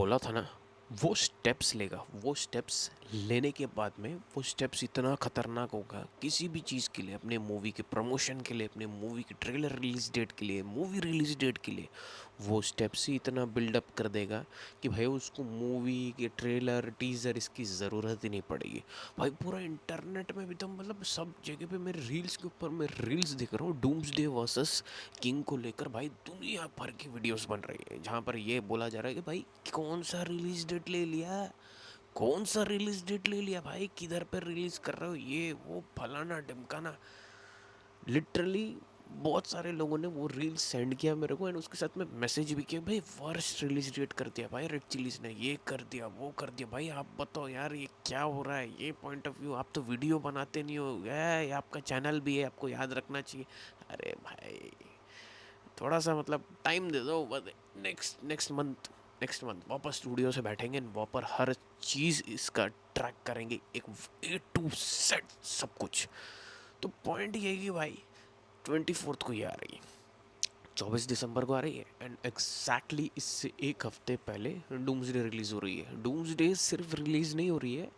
बोला था ना, वो स्टेप्स लेगा। वो स्टेप्स लेने के बाद में वो स्टेप्स इतना खतरनाक होगा किसी भी चीज़ के लिए, अपने मूवी के प्रमोशन के लिए, अपने मूवी की ट्रेलर रिलीज डेट के लिए, मूवी रिलीज डेट के लिए। वो स्टेप्स ही इतना बिल्डअप कर देगा कि भाई उसको मूवी के ट्रेलर टीज़र इसकी ज़रूरत ही नहीं पड़ेगी। भाई पूरा इंटरनेट में भी तो मतलब सब जगह पे मेरे रील्स के ऊपर मैं रील्स देख रहा हूँ डूम्सडे वर्सेस किंग को लेकर। भाई दुनिया भर की वीडियोस बन रही है जहाँ पर ये बोला जा रहा है कि भाई कौन सा रिलीज डेट ले लिया, कौन सा रिलीज डेट ले लिया भाई, किधर पर रिलीज कर रहे हो, ये वो फलाना ढिमकाना। लिटरली बहुत सारे लोगों ने वो रील सेंड किया मेरे को एंड उसके साथ में मैसेज भी किया, भाई वर्स्ट रिलीज डेट कर दिया भाई रेड चिलीज ने, ये कर दिया वो कर दिया। भाई आप बताओ यार ये क्या हो रहा है, ये पॉइंट ऑफ व्यू, आप तो वीडियो बनाते नहीं हो, ये आपका चैनल भी है, आपको याद रखना चाहिए। अरे भाई थोड़ा सा मतलब टाइम दे दो। नेक्स्ट मंथ वापस स्टूडियो से बैठेंगे, वहाँ पर हर चीज़ इसका ट्रैक करेंगे, एक A to Z सब कुछ। तो पॉइंट ये है कि भाई 24 को ये आ रही है, 24 दिसंबर को आ रही है एंड एग्जैक्टली इससे एक हफ्ते पहले डूम्सडे रिलीज़ हो रही है। डूम्सडे सिर्फ रिलीज़ नहीं हो रही है,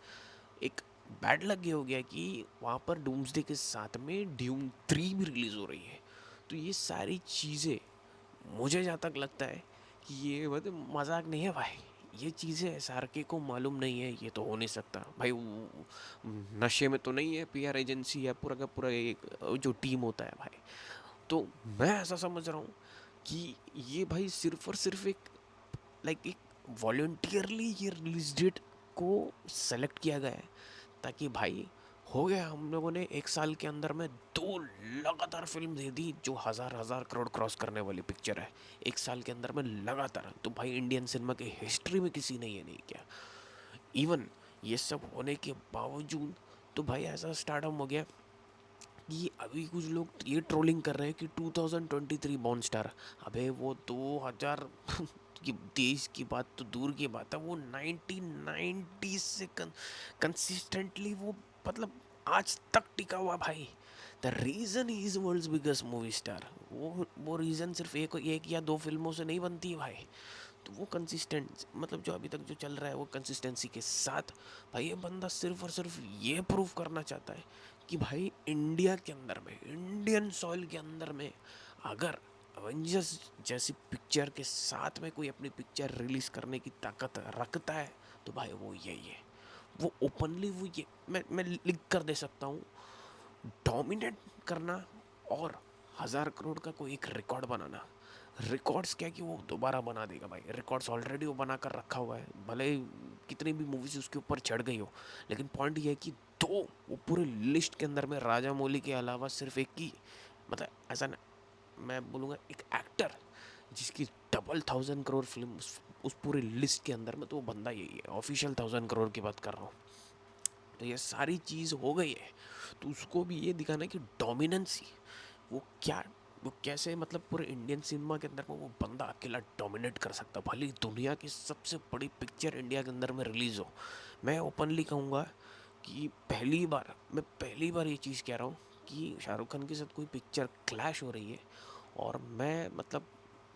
एक बैड लग ये हो गया कि वहाँ पर डूम्सडे के साथ में ड्यूम 3 भी रिलीज़ हो रही है। तो ये सारी चीज़ें मुझे जहाँ तक लगता है कि ये मतलब मजाक नहीं है भाई। ये चीज़ें एसआरके को मालूम नहीं है, ये तो हो नहीं सकता भाई। नशे में तो नहीं है पीआर एजेंसी या पूरा का पूरा एक जो टीम होता है भाई। तो मैं ऐसा समझ रहा हूँ कि ये भाई सिर्फ और सिर्फ एक एक वॉलंटियरली ये रिलीज डेट को सेलेक्ट किया गया है ताकि भाई हो गया, हम लोगों ने एक साल के अंदर में 2 लगातार फिल्म दे दी जो हजार हजार करोड़ क्रॉस करने वाली पिक्चर है एक साल के अंदर में लगातार। तो भाई इंडियन सिनेमा की हिस्ट्री में किसी ने ये नहीं किया। इवन ये सब होने के बावजूद तो भाई ऐसा स्टार्टअप हो गया कि अभी कुछ लोग ये ट्रोलिंग कर रहे हैं कि 2023 बॉर्न स्टार। अबे वो 2000 की देश की बात तो दूर की बात है, वो 1990 से कंसिस्टेंटली वो मतलब आज तक टिका हुआ भाई। द रीज़न ही is world's biggest movie star. वो रीज़न सिर्फ एक या दो फिल्मों से नहीं बनती है भाई। तो वो कंसिस्टेंट मतलब जो अभी तक जो चल रहा है वो कंसिस्टेंसी के साथ भाई ये बंदा सिर्फ और सिर्फ ये प्रूव करना चाहता है कि भाई इंडिया के अंदर में, इंडियन सॉइल के अंदर में अगर अवेंजर्स जैसी पिक्चर के साथ में कोई अपनी पिक्चर रिलीज करने की ताकत रखता है तो भाई वो यही है। वो ओपनली वो ये मैं लिख कर दे सकता हूँ, डोमिनेट करना और 1000 करोड़ का कोई एक रिकॉर्ड बनाना। रिकॉर्ड्स क्या कि वो दोबारा बना देगा भाई, रिकॉर्ड्स ऑलरेडी वो बना कर रखा हुआ है, भले कितनी भी मूवीज उसके ऊपर चढ़ गई हो। लेकिन पॉइंट ये है कि दो वो पूरे लिस्ट के अंदर में राजा मौली के अलावा सिर्फ एक ही मतलब ऐसा न, मैं बोलूँगा एक एक्टर जिसकी डबल 1000 करोड़ फिल्म उस पूरे लिस्ट के अंदर में, तो वो बंदा यही है। ऑफिशियल 1000 करोड़ की बात कर रहा हूँ। तो ये सारी चीज़ हो गई है तो उसको भी ये दिखाना है कि डोमिनेंसी वो क्या, वो कैसे मतलब पूरे इंडियन सिनेमा के अंदर में वो बंदा अकेला डोमिनेट कर सकता। भले दुनिया की सबसे बड़ी पिक्चर इंडिया के अंदर में रिलीज़ हो, मैं ओपनली कहूँगा कि पहली बार ये चीज़ कह रहा हूँ कि शाहरुख खान के साथ कोई पिक्चर क्लैश हो रही है और मैं मतलब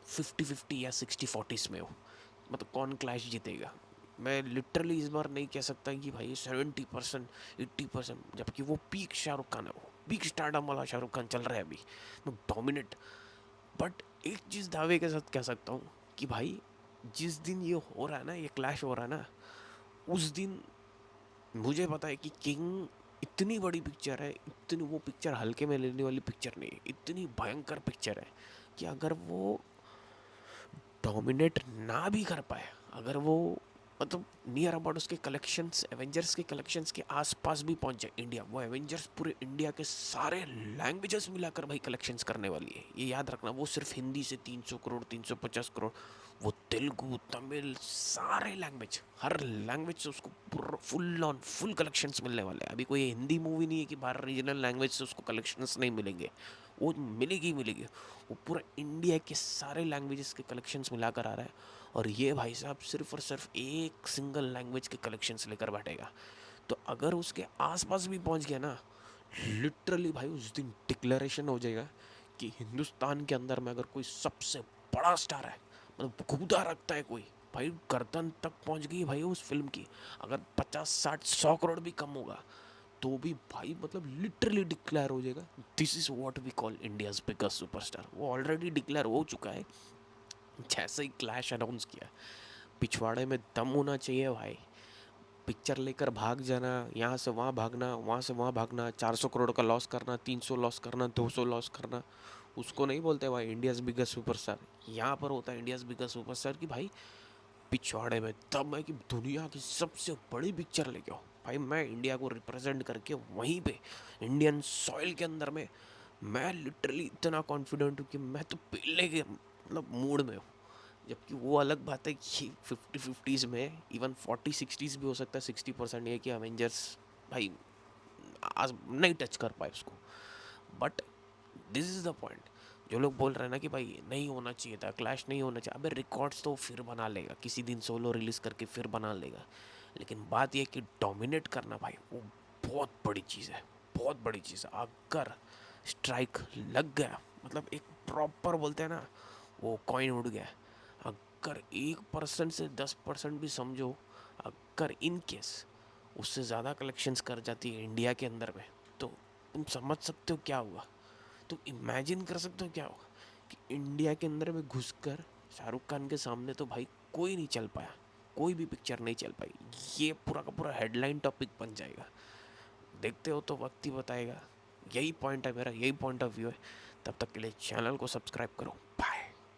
50-50 या 60-40 में हूँ, मतलब कौन क्लैश जीतेगा। मैं लिटरली इस बार नहीं कह सकता कि भाई 70% 80%, जबकि वो पीक शाहरुख खान है, वो पीक स्टारडम वाला शाहरुख खान चल रहा है अभी, वो डोमिनेट। बट एक चीज़ दावे के साथ कह सकता हूँ कि भाई जिस दिन ये हो रहा है ना, ये क्लैश हो रहा है ना, उस दिन मुझे पता है कि किंग इतनी बड़ी पिक्चर है, इतनी वो पिक्चर हल्के में लेने वाली पिक्चर नहीं है, इतनी भयंकर पिक्चर है कि अगर वो डोमिनेट ना भी कर पाए, अगर वो मतलब नियर अबाउट उसके कलेक्शंस एवेंजर्स के कलेक्शंस के आसपास भी पहुंच जाए इंडिया, वो एवेंजर्स पूरे इंडिया के सारे लैंग्वेजेस मिलाकर भाई कलेक्शंस करने वाली है, ये याद रखना। वो सिर्फ हिंदी से 300 करोड़ 350 करोड़, वो तेलुगु तमिल सारे लैंग्वेज, हर लैंग्वेज से उसको पूरा फुल ऑन फुल कलेक्शंस मिलने वाले हैं। अभी कोई हिंदी मूवी नहीं है कि बाहर रीजनल लैंग्वेज से उसको कलेक्शंस नहीं मिलेंगे, वो मिलेगी मिलेगी। वो पूरा इंडिया के सारे लैंग्वेजेस के कलेक्शंस मिलाकर आ रहा है और ये भाई साहब सिर्फ और सिर्फ एक सिंगल लैंग्वेज के कलेक्शंस लेकर बैठेगा। तो अगर उसके आसपास भी पहुंच गया ना, लिटरली भाई उस दिन डिक्लेरेशन हो जाएगा कि हिंदुस्तान के अंदर में अगर कोई सबसे बड़ा स्टार है, मतलब खुदा रखता है कोई, भाई गर्दन तक पहुंच गई भाई उस फिल्म की। अगर 50 60 100 करोड़ भी कम होगा तो भी भाई मतलब लिटरली डिक्लेयर हो जाएगा, this is what we call India's biggest superstar. वो ऑलरेडी डिक्लेयर हो चुका है जैसे ही क्लैश अनाउंस किया। पिछवाड़े में दम होना चाहिए भाई, पिक्चर लेकर भाग जाना, यहाँ से वहाँ भागना, वहाँ से वहाँ भागना, 400 करोड़ का लॉस करना, 300 लॉस करना, 200 लॉस करना, उसको नहीं बोलते भाई इंडियाज बिगेस्ट सुपरस्टार। यहाँ पर होता है इंडियाज बिगेस्ट सुपरस्टार कि भाई पिछवाड़े में दम है कि दुनिया की सबसे बड़ी पिक्चर लेके आओ भाई, मैं इंडिया को रिप्रेजेंट करके वहीं पे इंडियन सॉइल के अंदर में मैं लिटरली इतना कॉन्फिडेंट हूँ कि मैं तो पहले के मतलब मूड में हूँ। जबकि वो अलग बात है कि 50 50s में इवन 40 60s भी हो सकता है, 60% ये कि अवेंजर्स भाई आज नहीं टच कर पाए उसको। But this is the point, जो लोग बोल रहे हैं ना कि भाई नहीं होना चाहिए था, क्लैश नहीं होना चाहिए, अबे रिकॉर्ड्स तो फिर बना लेगा, किसी दिन सोलो रिलीज़ करके फिर बना लेगा। लेकिन बात यह कि डोमिनेट करना भाई वो बहुत बड़ी चीज़ है, बहुत बड़ी चीज़ है। अगर स्ट्राइक लग गया मतलब एक प्रॉपर बोलते हैं ना वो कॉइन उड़ गया, अगर 1% से 10% भी समझो, अगर इन केस उससे ज़्यादा कलेक्शंस कर जाती है इंडिया के अंदर में, तो तुम समझ सकते हो क्या हुआ। तुम इमेजिन कर सकते हो क्या होगा कि इंडिया के अंदर में घुसकर शाहरुख खान के सामने तो भाई कोई नहीं चल पाया, कोई भी पिक्चर नहीं चल पाई। ये पूरा का पूरा हेडलाइन टॉपिक बन जाएगा। देखते हो तो वक्त ही बताएगा। यही पॉइंट है मेरा, यही पॉइंट ऑफ व्यू है। तब तक के लिए चैनल को सब्सक्राइब करो। बाय।